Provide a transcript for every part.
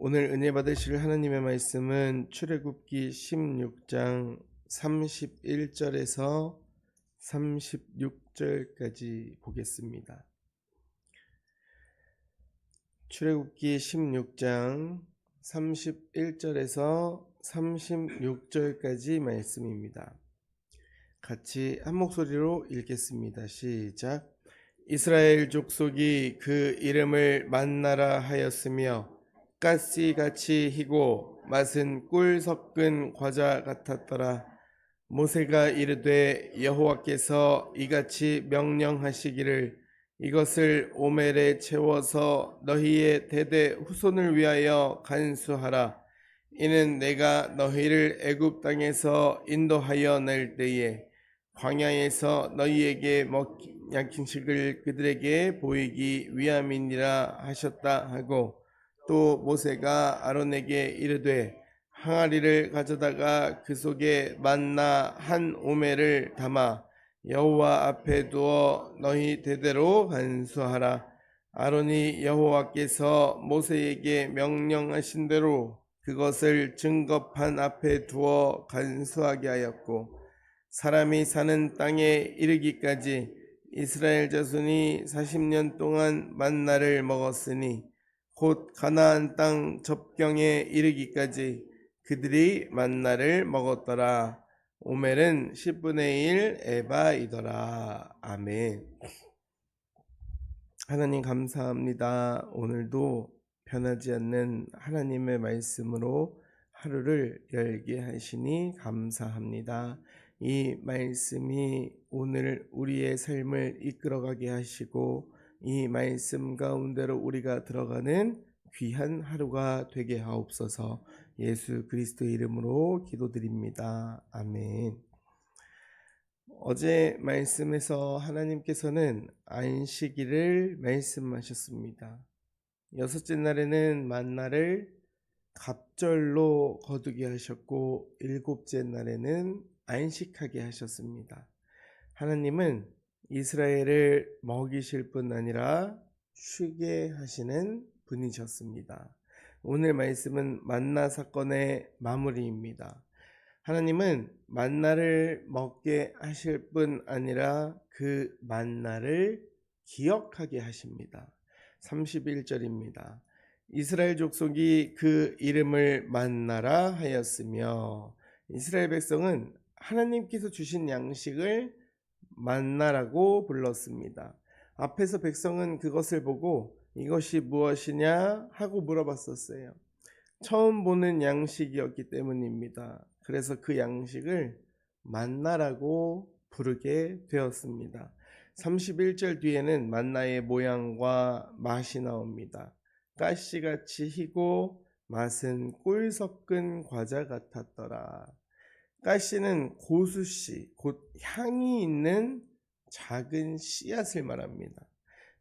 오늘 은혜 받으실 하나님의 말씀은 출애굽기 16장 31절에서 36절까지 보겠습니다. 출애굽기 16장 31절에서 36절까지 말씀입니다. 같이 한 목소리로 읽겠습니다. 시작. 이스라엘 족속이 그 이름을 만나라 하였으며 가시같이 희고 맛은 꿀 섞은 과자 같았더라. 모세가 이르되 여호와께서 이같이 명령하시기를 이것을 오멜에 채워서 너희의 대대 후손을 위하여 간수하라. 이는 내가 너희를 애굽 땅에서 인도하여 낼 때에 광야에서 너희에게 먹긴 양식을 그들에게 보이기 위함이니라 하셨다 하고, 또 모세가 아론에게 이르되 항아리를 가져다가 그 속에 만나 한 오멜을 담아 여호와 앞에 두어 너희 대대로 간수하라. 아론이 여호와께서 모세에게 명령하신 대로 그것을 증거판 앞에 두어 간수하게 하였고, 사람이 사는 땅에 이르기까지 이스라엘 자손이 40년 동안 만나를 먹었으니 곧 가나안 땅 접경에 이르기까지 그들이 만나를 먹었더라. 오멜은 10분의 1 에바이더라. 아멘. 하나님 감사합니다. 오늘도 변하지 않는 하나님의 말씀으로 하루를 열게 하시니 감사합니다. 이 말씀이 오늘 우리의 삶을 이끌어가게 하시고 이 말씀 가운데로 우리가 들어가는 귀한 하루가 되게 하옵소서. 예수 그리스도의 이름으로 기도드립니다. 아멘. 어제 말씀에서 하나님께서는 안식일을 말씀하셨습니다. 여섯째 날에는 만나를 갑절로 거두게 하셨고 일곱째 날에는 안식하게 하셨습니다. 하나님은 이스라엘을 먹이실 뿐 아니라 쉬게 하시는 분이셨습니다. 오늘 말씀은 만나 사건의 마무리입니다. 하나님은 만나를 먹게 하실 뿐 아니라 그 만나를 기억하게 하십니다. 31절입니다. 이스라엘 족속이 그 이름을 만나라 하였으며, 이스라엘 백성은 하나님께서 주신 양식을 만나라고 불렀습니다. 앞에서 백성은 그것을 보고 이것이 무엇이냐 하고 물어봤었어요. 처음 보는 양식이었기 때문입니다. 그래서 그 양식을 만나라고 부르게 되었습니다. 31절 뒤에는 만나의 모양과 맛이 나옵니다. 가시같이 희고 맛은 꿀 섞은 과자 같았더라. 가시는 고수씨, 곧 향이 있는 작은 씨앗을 말합니다.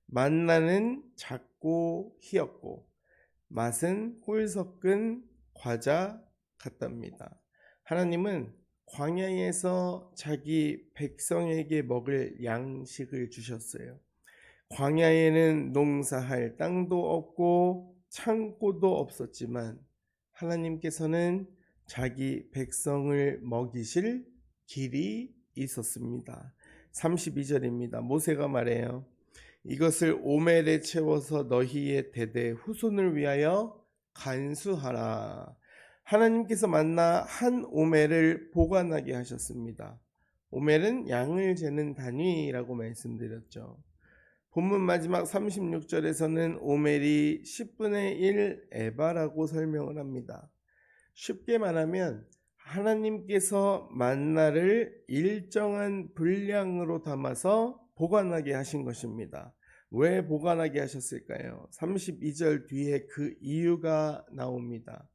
만나는 작고 희었고 맛은 꿀 섞은 과자 같답니다. 하나님은 광야에서 자기 백성에게 먹을 양식을 주셨어요. 광야에는 농사할 땅도 없고 창고도 없었지만 하나님께서는 자기 백성을 먹이실 길이 있었습니다. 32절입니다. 모세가 말해요. 이것을 오멜에 채워서 너희의 대대 후손을 위하여 간수하라. 하나님께서 만나 한 오멜을 보관하게 하셨습니다. 오멜은 양을 재는 단위라고 말씀드렸죠. 본문 마지막 36절에서는 오멜이 10분의 1 에바라고 설명을 합니다. 쉽게 말하면 하나님께서 만나를 일정한 분량으로 담아서 보관하게 하신 것입니다. 왜 보관하게 하셨을까요? 32절 뒤에 그 이유가 나옵니다.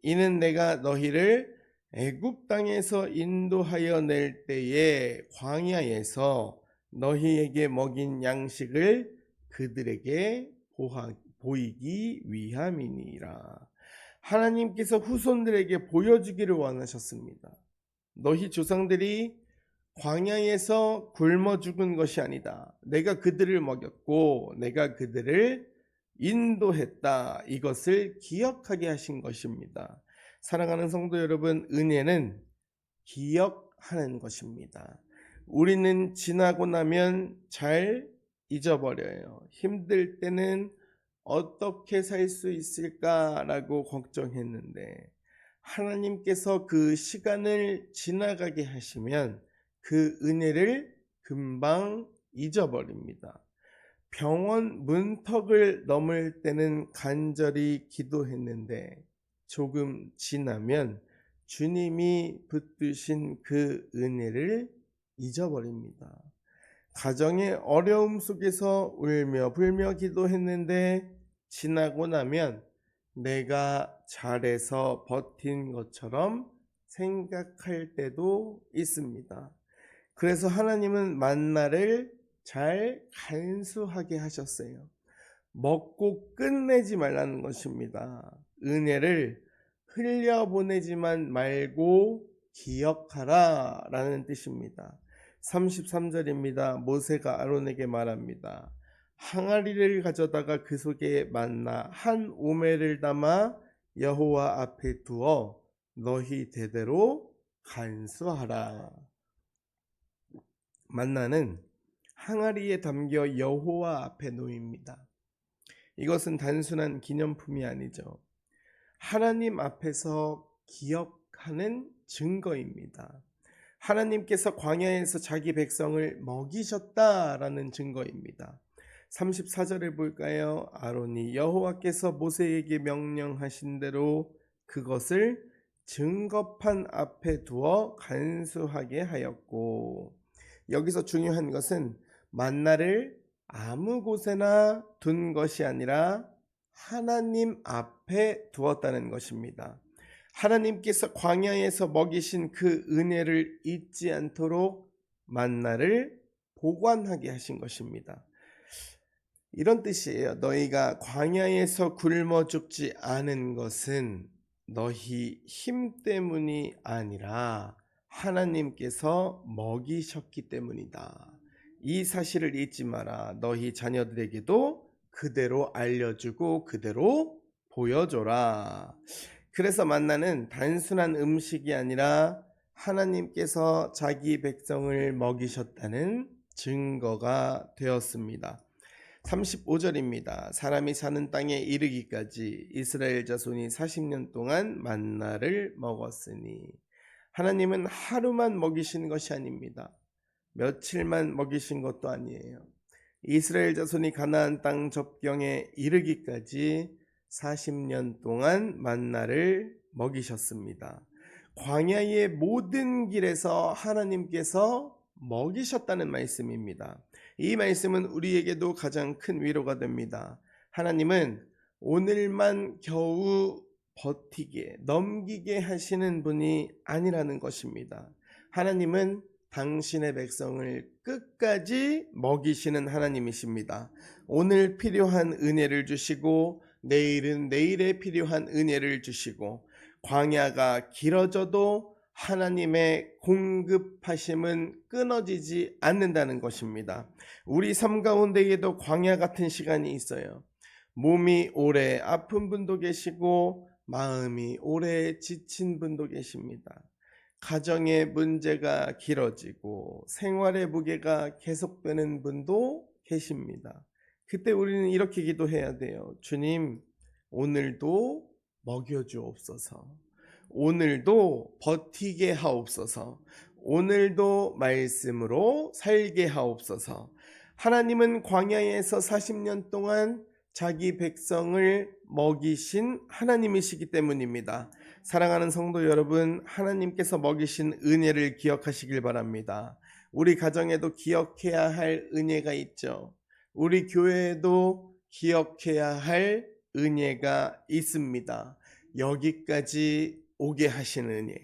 이는 내가 너희를 애굽 땅에서 인도하여 낼 때에 광야에서 너희에게 먹인 양식을 그들에게 보이기 위함이니라. 하나님께서 후손들에게 보여주기를 원하셨습니다. 너희 조상들이 광야에서 굶어 죽은 것이 아니다. 내가 그들을 먹였고 내가 그들을 인도했다. 이것을 기억하게 하신 것입니다. 사랑하는 성도 여러분, 은혜는 기억하는 것입니다. 우리는 지나고 나면 잘 잊어버려요. 힘들 때는 어떻게 살 수 있을까라고 걱정했는데 하나님께서 그 시간을 지나가게 하시면 그 은혜를 금방 잊어버립니다. 병원 문턱을 넘을 때는 간절히 기도했는데 조금 지나면 주님이 붙드신 그 은혜를 잊어버립니다. 가정의 어려움 속에서 울며 불며 기도했는데 지나고 나면 내가 잘해서 버틴 것처럼 생각할 때도 있습니다. 그래서 하나님은 만나를 잘 간수하게 하셨어요. 먹고 끝내지 말라는 것입니다. 은혜를 흘려보내지만 말고 기억하라 라는 뜻입니다. 33절입니다. 모세가 아론에게 말합니다. 항아리를 가져다가 그 속에 만나 한 오멜을 담아 여호와 앞에 두어 너희 대대로 간수하라. 만나는 항아리에 담겨 여호와 앞에 놓입니다. 이것은 단순한 기념품이 아니죠. 하나님 앞에서 기억하는 증거입니다. 하나님께서 광야에서 자기 백성을 먹이셨다라는 증거입니다. 34절을 볼까요? 아론이 여호와께서 모세에게 명령하신 대로 그것을 증거판 앞에 두어 간수하게 하였고, 여기서 중요한 것은 만나를 아무 곳에나 둔 것이 아니라 하나님 앞에 두었다는 것입니다. 하나님께서 광야에서 먹이신 그 은혜를 잊지 않도록 만나를 보관하게 하신 것입니다. 이런 뜻이에요. 너희가 광야에서 굶어 죽지 않은 것은 너희 힘 때문이 아니라 하나님께서 먹이셨기 때문이다. 이 사실을 잊지 마라. 너희 자녀들에게도 그대로 알려주고 그대로 보여줘라. 그래서 만나는 단순한 음식이 아니라 하나님께서 자기 백성을 먹이셨다는 증거가 되었습니다. 35절입니다. 사람이 사는 땅에 이르기까지 이스라엘 자손이 40년 동안 만나를 먹었으니, 하나님은 하루만 먹이신 것이 아닙니다. 며칠만 먹이신 것도 아니에요. 이스라엘 자손이 가나안 땅 접경에 이르기까지 40년 동안 만나를 먹이셨습니다. 광야의 모든 길에서 하나님께서 먹이셨다는 말씀입니다. 이 말씀은 우리에게도 가장 큰 위로가 됩니다. 하나님은 오늘만 겨우 버티게, 넘기게 하시는 분이 아니라는 것입니다. 하나님은 당신의 백성을 끝까지 먹이시는 하나님이십니다. 오늘 필요한 은혜를 주시고 내일은 내일에 필요한 은혜를 주시고, 광야가 길어져도 하나님의 공급하심은 끊어지지 않는다는 것입니다. 우리 삶 가운데에도 광야 같은 시간이 있어요. 몸이 오래 아픈 분도 계시고 마음이 오래 지친 분도 계십니다. 가정의 문제가 길어지고 생활의 무게가 계속되는 분도 계십니다. 그때 우리는 이렇게 기도해야 돼요. 주님, 오늘도 먹여주옵소서. 오늘도 버티게 하옵소서. 오늘도 말씀으로 살게 하옵소서. 하나님은 광야에서 40년 동안 자기 백성을 먹이신 하나님이시기 때문입니다. 사랑하는 성도 여러분, 하나님께서 먹이신 은혜를 기억하시길 바랍니다. 우리 가정에도 기억해야 할 은혜가 있죠. 우리 교회에도 기억해야 할 은혜가 있습니다. 여기까지 오게 하신 은혜,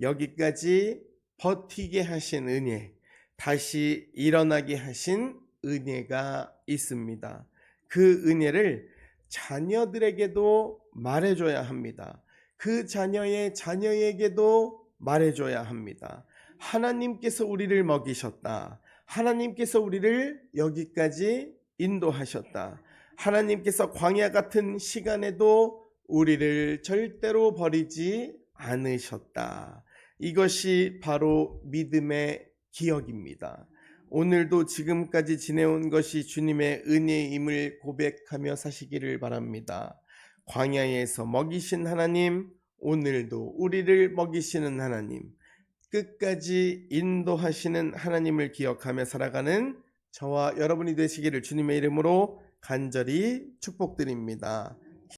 여기까지 버티게 하신 은혜, 다시 일어나게 하신 은혜가 있습니다. 그 은혜를 자녀들에게도 말해줘야 합니다. 그 자녀의 자녀에게도 말해줘야 합니다. 하나님께서 우리를 먹이셨다. 하나님께서 우리를 여기까지 인도하셨다. 하나님께서 광야 같은 시간에도 우리를 절대로 버리지 않으셨다. 이것이 바로 믿음의 기억입니다. 오늘도 지금까지 지내온 것이 주님의 은혜임을 고백하며 사시기를 바랍니다. 광야에서 먹이신 하나님, 오늘도 우리를 먹이시는 하나님, 끝까지 인도하시는 하나님을 기억하며 살아가는 저와 여러분이 되시기를 주님의 이름으로 간절히 축복드립니다.